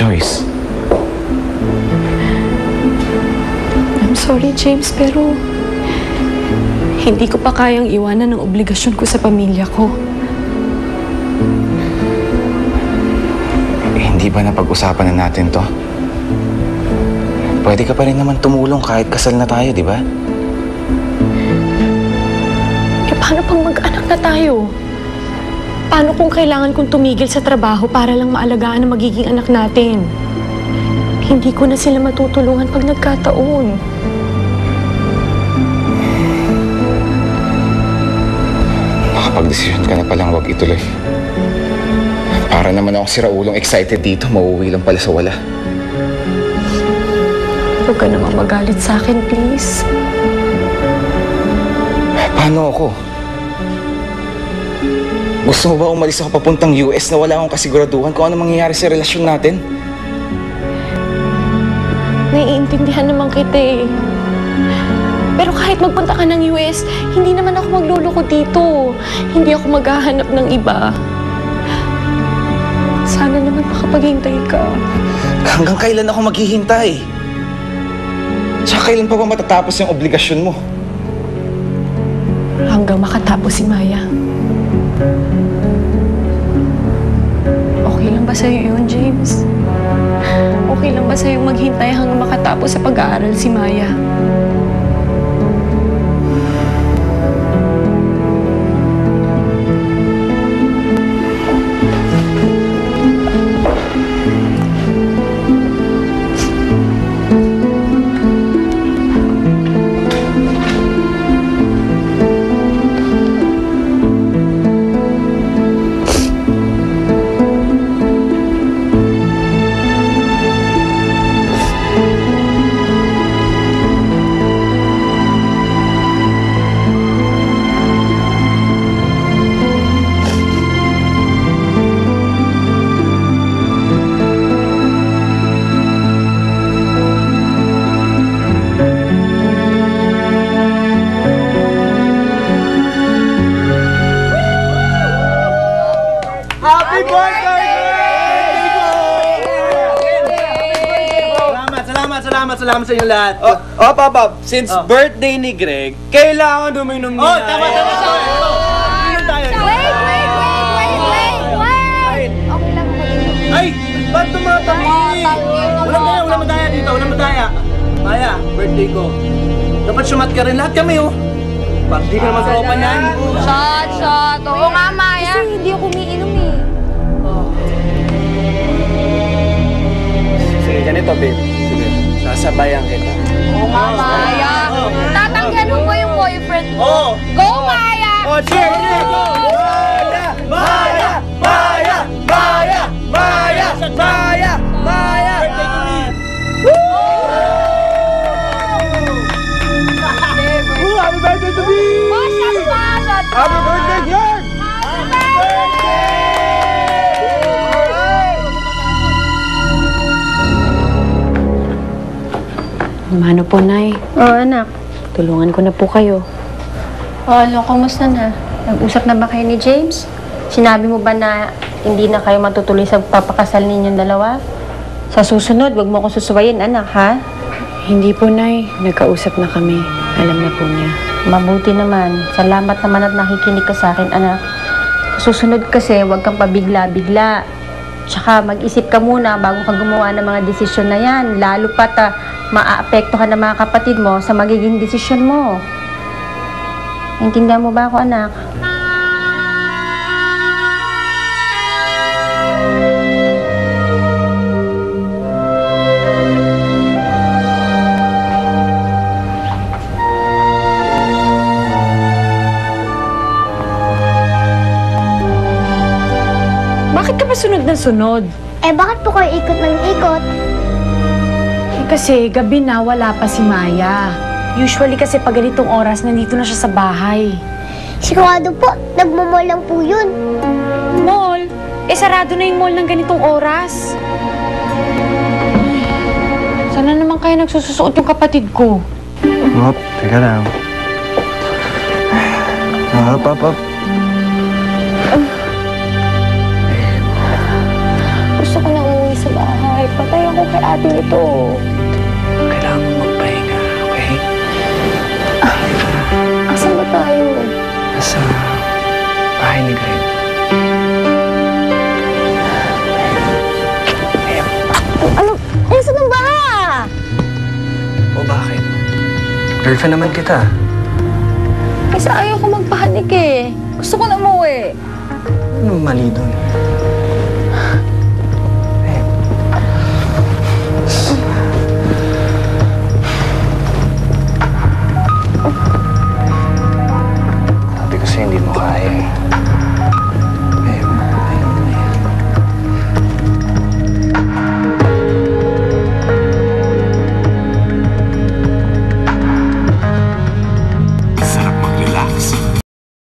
choice. I'm sorry, James, pero hindi ko pa kayang iwanan ang obligasyon ko sa pamilya ko. Hindi ba napag-usapan na natin to? Pwede ka pa rin naman tumulong kahit kasal na tayo, di ba? Eh, paano pang mag-anak na tayo? Paano kung kailangan kong tumigil sa trabaho para lang maalagaan ang magiging anak natin? Hindi ko na sila matutulungan pag nagkataon. Nakapag-desisyon ka na palang huwag ituloy. Para naman ako si Raulong excited dito, mauuwi lang pala sa wala. Huwag ka namang magalit sa akin, please. Paano ako? Gusto mo ba umalis ako papuntang US na wala akong kasiguraduhan kung ano mangyayari sa relasyon natin? Naiintindihan naman kita eh. Pero kahit magpunta ka ng US, hindi naman ako magluloko dito. Hindi ako maghahanap ng iba. Sana naman makapaghintay ka. Hanggang kailan ako maghihintay? Tsaka kailan pa ba matatapos yung obligasyon mo? Hanggang makatapos si Maya. Okay lang ba sa'yo yun, James? Okay lang ba sa'yo maghintay hanggang makatapos sa pag-aaral si Maya? Happy birthday, Greg! Salamat sa inyo lahat. Bob, since birthday ni Greg, kailangan uminom niya. Tama. Inom tayo. Wait! Okay lang ako. Ay! Ba't tumatangi? Walang madaya dito, walang madaya. Maya, birthday ko. Dapat sumat ka rin lahat kami, oh. Bakit di ka naman tropa niyan? Shot! Oo nga, Maya. Kasi hindi ako umiinom eh. Sige, ganito, babe. Sige, sasabayan kita. Oo nga, Maya. Tatanggihan mo ba yung boyfriend mo? Oo. Go, Maya! Oh, cheers! Go! Maya! Birthday ko rin. Happy birthday to me! Happy birthday, Greg! Mano po, Nay. Anak. Tulungan ko na po kayo. Kumusta na? Nag-usap na ba kayo ni James? Sinabi mo ba na hindi na kayo matutuloy sa papakasal ninyong dalawa? Sa susunod, wag mo akong susuwayin, anak, ha? Hindi po, Nay. Nagkausap na kami. Alam na po niya. Mabuti naman. Salamat naman at nakikinig ka sa akin, anak. Sa susunod kasi, wag kang pabigla-bigla. Tsaka mag-isip ka muna bago ka gumawa ng mga desisyon na yan. Lalo pat maaapektuhan ng mga kapatid mo sa magiging desisyon mo. Intindihan mo ba ako, anak? Bakit ka pa sunod ng sunod? Bakit po kayo ikot ng ikot? Kasi gabi na wala pa si Maya. Usually kasi pag ganitong oras, nandito na siya sa bahay. Sigurado po, nagmamall lang po yun. Mall? Sarado na yung mall ng ganitong oras. Sana naman kaya nagsususuot yung kapatid ko. Hop, teka lang. Hop. Gusto ko na umuwi sa bahay. sa atin ito. Kailangan mo magpahinga, okay? Asan ba tayo? Sa bahay ni Greg. Ano? Saan ang baha? O bakit? Girlfriend naman kita. Kasi ayaw ko magpahanik eh. Gusto ko na umuwi. Ano mali doon? Sabi ko sa'yo, hindi mo kaya.